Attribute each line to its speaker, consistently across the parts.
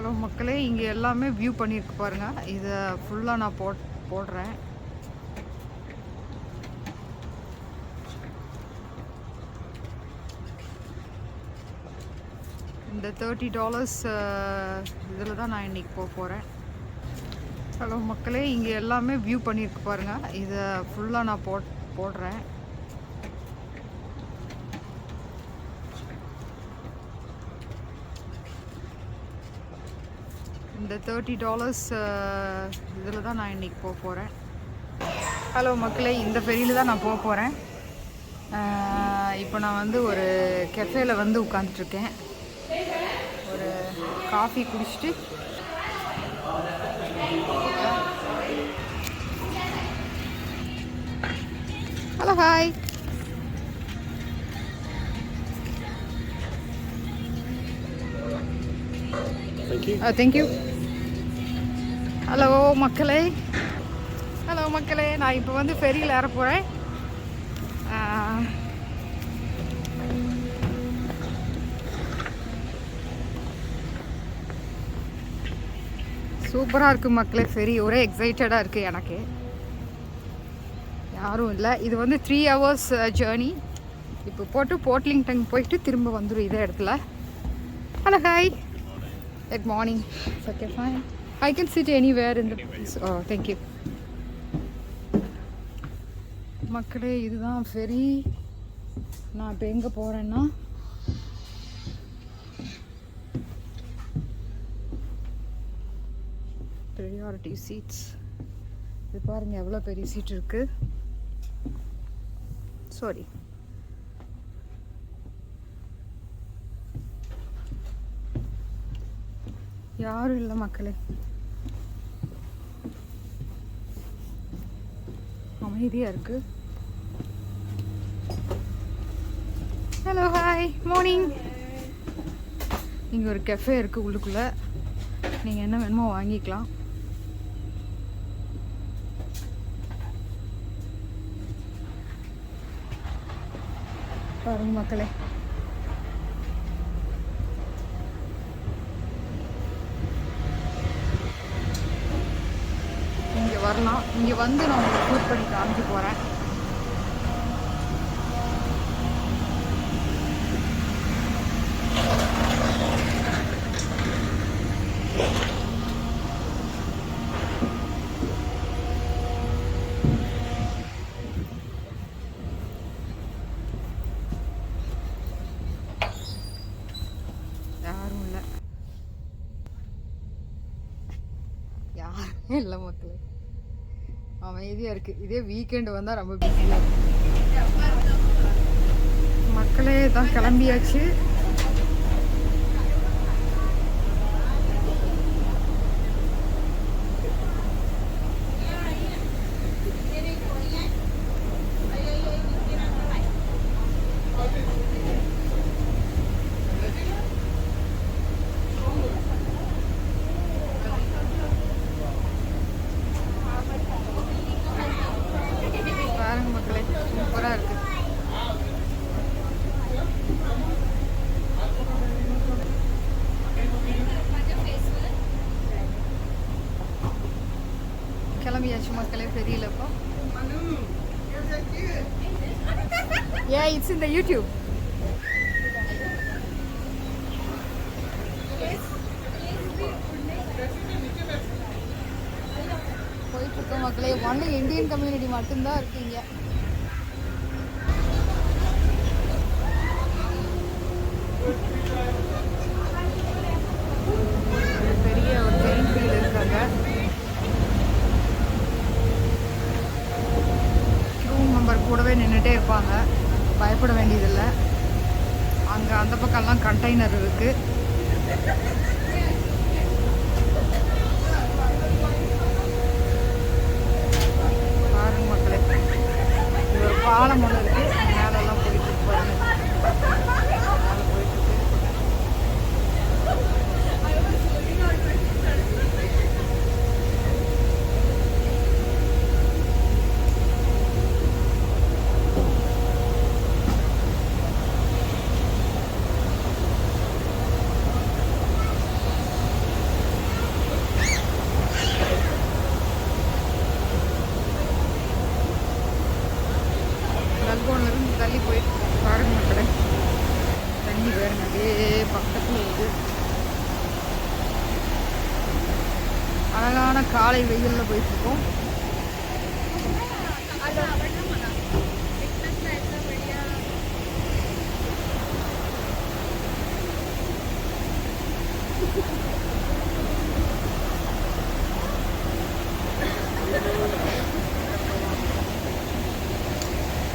Speaker 1: Hello மக்களே, இங்கே எல்லாமே வியூ பண்ணியிருக்கு பாருங்கள். இதை ஃபுல்லாக நான் போடுறேன். இந்த $30 இதில் தான் நான் இன்றைக்கி போகிறேன். ஹலோ மக்களே, இங்கே எல்லாமே வியூ பண்ணியிருக்கு பாருங்கள். இதை ஃபுல்லாக நான் போடுறேன். இந்த $30 இதில் தான் நான் இன்றைக்கி போகிறேன். ஹலோ மக்களே, இந்த ஃபெரியில் தான் நான் போகிறேன். இப்போ நான் வந்து ஒரு கெஃபேல வந்து உட்காந்துட்ருக்கேன். ஒரு காஃபி குடிச்சிட்டு ஹலோ ஹாய் தேங்க்யூ. ஹலோ மக்களே, நான் இப்போ வந்து ஃபெரியில் ஏற போகிறேன். சூப்பராக இருக்குது மக்களே. ஃபெரி ஒரே எக்ஸைட்டடாக இருக்குது. எனக்கு யாரும் இல்லை. இது வந்து 3 hours ஜேர்னி. இப்போ போட்டு போர்ட்லிங்டன் போயிட்டு திரும்ப வந்துடும் இதே இடத்துல. Hello hi, good morning. Okay fine, I can sit anywhere in the place. Oh thank you. மக்களே, இதுதான் ஃபெரி. நான் இப்போ எங்கே போகிறேன்னா, ப்ரையாரிட்டி சீட்ஸ். இது பாருங்கள் எவ்வளோ பெரிய சீட் இருக்குது. சாரி, யாரும் இல்லை மக்களே. அமைதியாக இருக்குது. Hello hi morning. இங்கே ஒரு கெஃபே இருக்குது உள்ளுக்குள்ளே. நீங்கள் என்ன வேணுமோ வாங்கிக்கலாம். பாருங்க மக்களே, இங்கே வரலாம். இங்கே வந்து நான் உங்களுக்கு ஷூட் பண்ணி காமிச்சு போகிறேன். யாரும் இல்லை, யாருமே இல்லை மக்களே. அமைதியாக இருக்குது. இதே வீக்கெண்டு வந்தால் ரொம்ப பிஸியாக இருக்குது. மக்களே தான் கிளம்பியாச்சு. சூப்பராக இருக்குது. கிளம்பியாச்சு மக்களே ஃபெரியில். இப்போ இட்ஸ் இந்த யூடியூப். போயிட்டுருக்கோம் மக்களே. ஒன்லி இந்தியன் கம்யூனிட்டி மட்டும்தான் இருக்கீங்க. பெரிய ஒரு ட்ரெயின் ஃபீல் இருக்காங்க. க்ரூ மெம்பர் கூடவே நின்றுட்டே இருப்பாங்க. பயப்பட வேண்டியதில்லை. அங்கே அந்த பக்கம்லாம் கண்டெய்னர் இருக்குது. பாருங்க மக்களே, இது ஒரு பாலம் ஒன்று இருக்குது. மேலெல்லாம் போயிட்டு பாருங்க. மேலே போயிட்டு இருந்து தள்ளி போயிட்டு பாருங்க மக்களே. தண்ணி பாருங்க அப்படியே பக்கத்தில் இருக்குது. அழகான காலை வெயிலில் போயிட்டுருக்கோம்.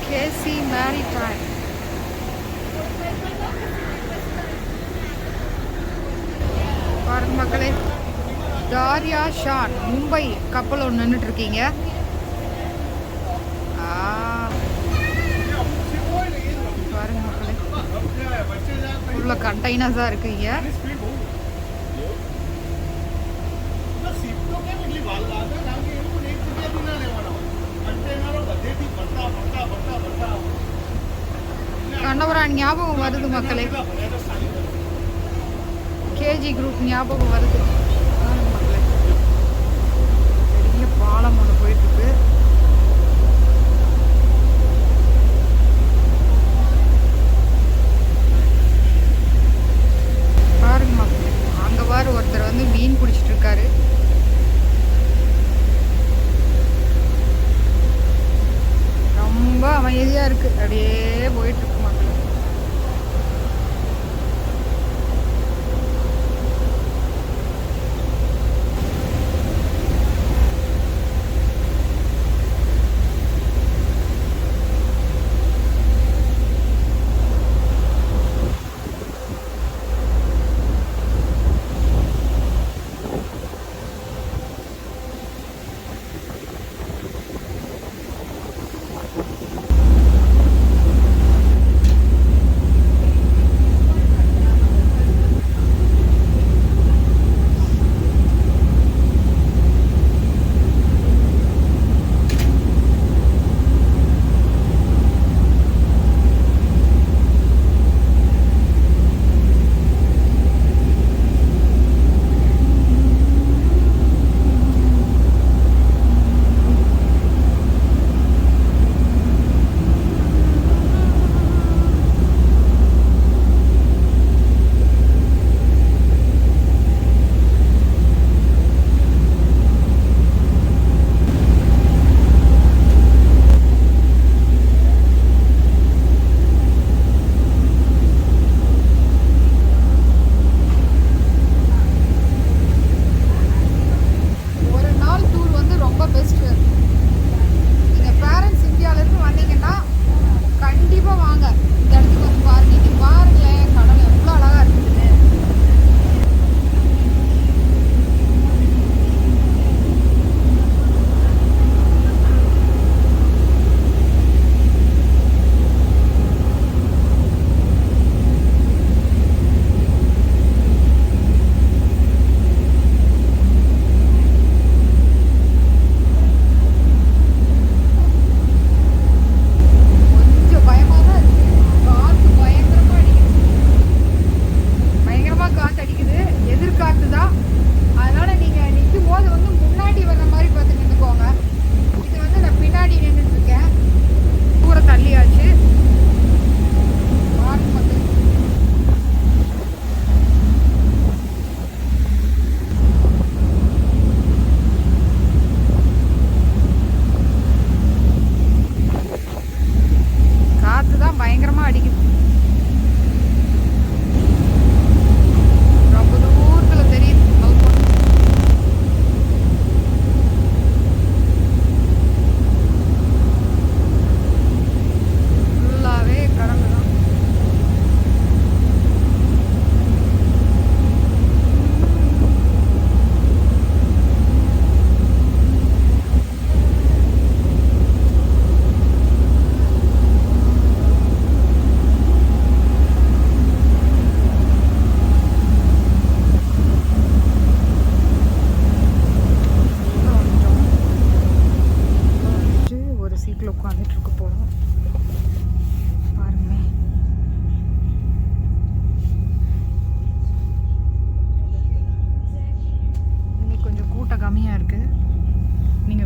Speaker 1: கேசி மேரிடைம் பாருங்க மக்களே. தாரியா ஷான் மும்பை கப்பல் ஒன்று நின்றுட்டு இருக்கீங்க. பாருங்க மக்களே, உள்ள கண்டெய்னர்ஸாக இருக்குங்க. கண்டவரான் ஞாபகம் வருது மக்களே. கேஜி குரூப் ஞாபகம் வருது மக்களே. பெரிய பாலம் ஒன்று போயிட்டுருக்கு. பாருங்க மக்களே, அங்கே பாரு ஒருத்தர் வந்து மீன் பிடிச்சிட்டு இருக்காரு. ரொம்ப அமைதியாக இருக்குது. அப்படியே போயிட்டுருக்கு மக்கள்.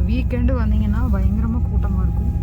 Speaker 1: வீக்கெண்டு வந்தீங்கன்னா பயங்கரமாக கூட்டமாக இருக்கும்.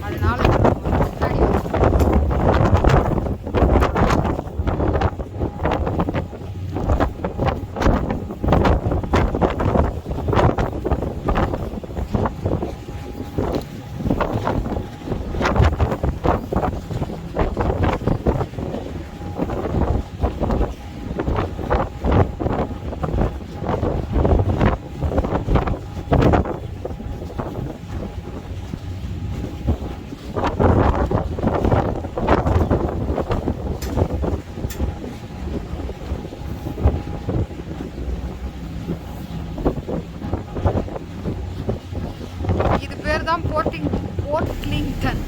Speaker 1: அதனால முன்னாடி தான் போர்ட்லிங்டன்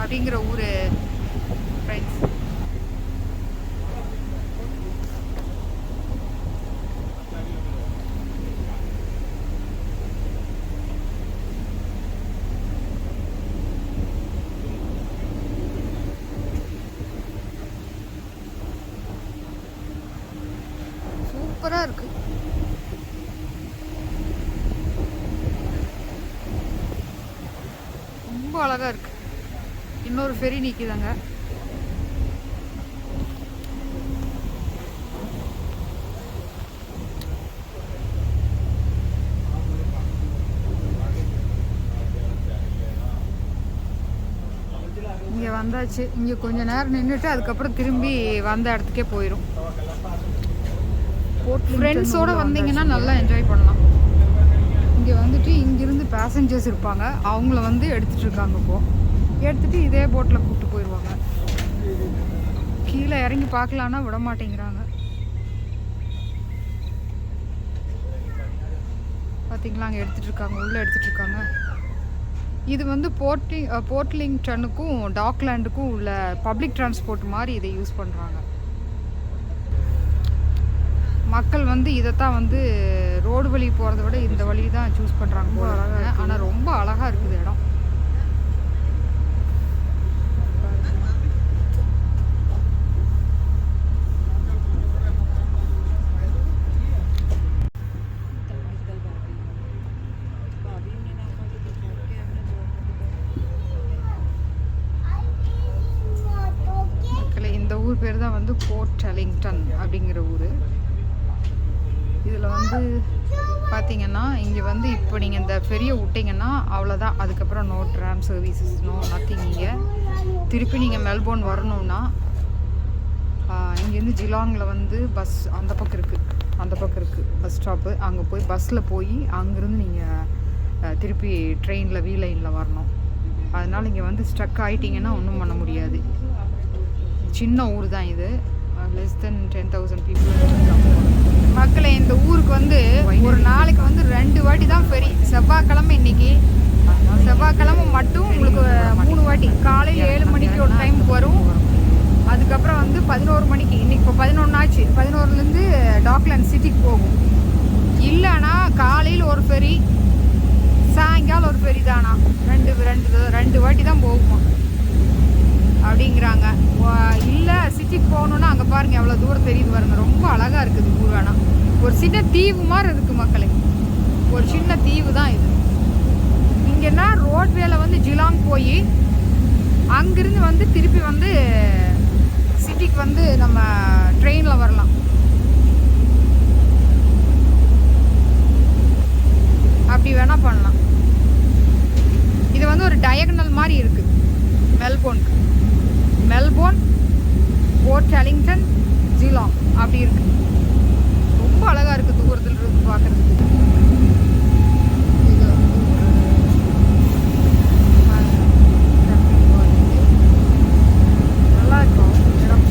Speaker 1: அப்படிங்கிற ஊர் ஃப்ரெண்ட்ஸ். சூப்பராக இருக்கு. ரொம்ப அழகா இருக்கு. இன்னொரு ஃபெரி நிக்குதாங்க. இங்கே வந்தாச்சு. இங்கே கொஞ்ச நேரம் நின்றுட்டு அதுக்கப்புறம் திரும்பி வந்த இடத்துக்கே போயிடும். ஃப்ரெண்ட்ஸோடு வந்தீங்கன்னா நல்லா என்ஜாய் பண்ணலாம். இங்கே வந்துட்டு இங்கேருந்து பேசஞ்சர்ஸ் இருப்பாங்க, அவங்கள வந்து எடுத்துகிட்டு இருக்காங்க. இப்போது எடுத்துகிட்டு இதே போட்டில் கூப்பிட்டு போயிடுவாங்க. கீழே இறங்கி பார்க்கலான்னா விட மாட்டேங்கிறாங்க. பார்த்தீங்களா, அங்கே எடுத்துகிட்டு இருக்காங்க, உள்ளே எடுத்துகிட்டு இருக்காங்க. இது வந்து போர்ட்லிங்டனுக்கும் டாக்லேண்டுக்கும் உள்ள பப்ளிக் டிரான்ஸ்போர்ட் மாதிரி இதை யூஸ் பண்ணுறாங்க. மக்கள் வந்து இதைத்தான் வந்து ரோடு வழி போகிறத விட இந்த வழி தான் சூஸ் பண்ணுறாங்க. ரொம்ப அழகாக, ஆனால் ரொம்ப அழகாக இருக்குது இடம். இந்த ஊர் பேர் தான் வந்து போர்ட்லிங்டன் அப்படிங்கிற ஊர். இதில் வந்து பார்த்தீங்கன்னா இங்கே வந்து இப்போ நீங்கள் இந்த ஃபெரியை விட்டிங்கன்னா அவ்வளோதான். அதுக்கப்புறம் no tram services, no nothing. இங்கே திருப்பி நீங்கள் மெல்போர்ன் வரணுன்னா இங்கேருந்து ஜிலாங்கில் வந்து பஸ் அந்த பக்கம் இருக்குது பஸ் ஸ்டாப்பு. அங்கே போய் பஸ்ஸில் போய் அங்கேருந்து நீங்கள் திருப்பி ட்ரெயினில் லைனில் வரணும். அதனால் இங்கே வந்து ஸ்ட்ரக் ஆகிட்டிங்கன்னா ஒன்றும் பண்ண முடியாது. சின்ன ஊர் தான் இது. Less than 10,000 people. மக்களை இந்த ஊருக்கு வந்து ஒரு நாளைக்கு வந்து 2 வாட்டி தான் ஃபெரி. செவ்வாய்க்கிழமை இன்னைக்கு, செவ்வாய்க்கிழமை மட்டும் உங்களுக்கு 3 வாட்டி. காலையில் 7 மணிக்கு ஒரு டைம் வரும். அதுக்கப்புறம் வந்து 11 மணிக்கு. இன்னைக்கு இப்போ 11 ஆச்சு. 11லேருந்து டாக்லேண்ட் சிட்டிக்கு போகும். இல்லைன்னா காலையில் ஒரு ஃபெரி, சாயங்காலம் ஒரு ஃபெரி தானா. ரெண்டு வாட்டி தான் போகுமா அப்படிங்கிறாங்க. இல்லை சிட்டிக்கு போகணுன்னா அங்கே பாருங்கள் எவ்வளோ தூரம் தெரியுது பாருங்கள். ரொம்ப அழகாக இருக்குது ஊர். ஆனால் ஒரு சின்ன தீவு மாதிரி இருக்குது மக்களே. ஒரு சின்ன தீவு தான் இது. இங்கன்னா ரோட்வேல வந்து ஜிலாங் போய் அங்கிருந்து வந்து திருப்பி வந்து சிட்டிக்கு வந்து நம்ம ட்ரெயினில் வரலாம். அப்படி வேணால் பண்ணலாம். இது வந்து ஒரு டயகனல் மாதிரி இருக்குது மெல்போர்ன், போர்ட்லிங்டன், ஜிலாங் அப்படி இருக்கு. ரொம்ப அழகா இருக்கு தூரத்தில் இருந்து பார்க்கறதுக்கு. நல்லா இருக்கும் இடம்.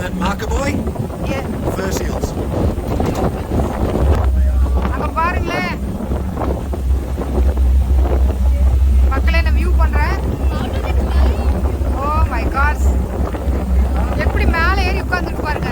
Speaker 2: that marker boy?
Speaker 1: Yeah.
Speaker 2: Fur seals.
Speaker 1: அங்க பாருங்களேன் மக்களே, நான் வியூ பண்றேன். ஓ மை காட், எப்படி மேலே ஏறி உட்கார்ந்துட்டு பாருங்க.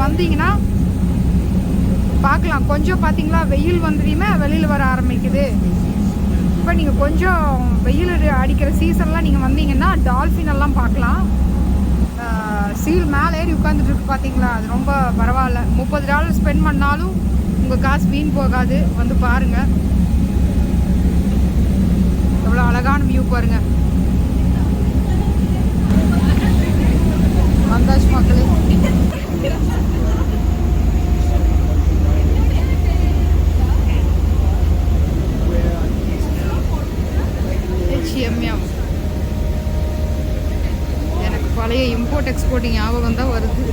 Speaker 1: வந்தீங்கன்னா பார்க்கலாம். கொஞ்சம் பார்த்தீங்களா வெயில் வந்துடுமே வெளியில் வர ஆரம்பிக்குது. இப்போ நீங்கள் கொஞ்சம் வெயில் அடிக்கிற சீசன்லாம் நீங்கள் வந்தீங்கன்னா டால்ஃபின் எல்லாம் பார்க்கலாம். சீல் மேலே ஏறி உட்காந்துட்டு இருக்கு பார்த்தீங்களா, அது ரொம்ப பரவாயில்ல. $30 ஸ்பெண்ட் பண்ணாலும் உங்கள் காசு வீண் போகாது. வந்து பாருங்கள், எவ்வளோ அழகான வியூ பாருங்க. வந்தாச்சு மக்களே. எனக்கு பழைய இம்போர்ட் எக்ஸ்போர்ட்டிங் ஞாபகம் தான் வருது.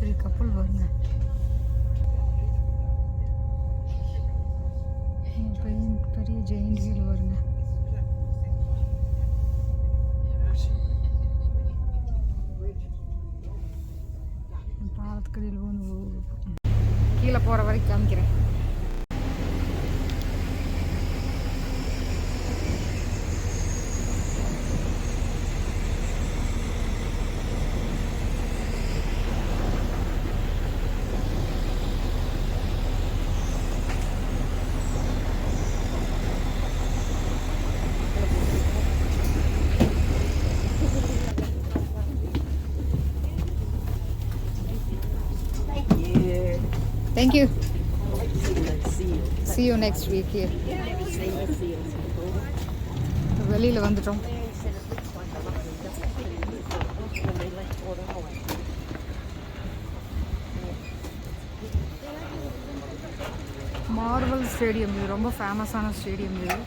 Speaker 1: பெரிய கப்பல் வருங்க. பெரிய ஜெயிண்ட் வீல் வருங்க. பாலத்துக்கடியில் வந்து கீழே போகிற வரைக்கும் காமிக்கிறேன். Thank you. See you next week here. வெளியில் வந்துட்டோம். மார்வல் ஸ்டேடியம், இது ரொம்ப ஃபேமஸான ஸ்டேடியம். இது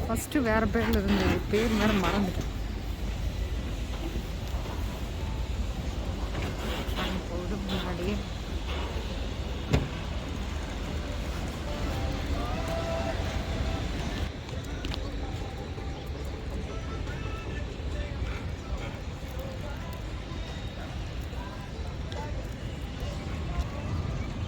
Speaker 1: ஃபஸ்ட்டு வேறு பேரில் இருந்தது, பேர் வேறு மறந்துட்டேன்.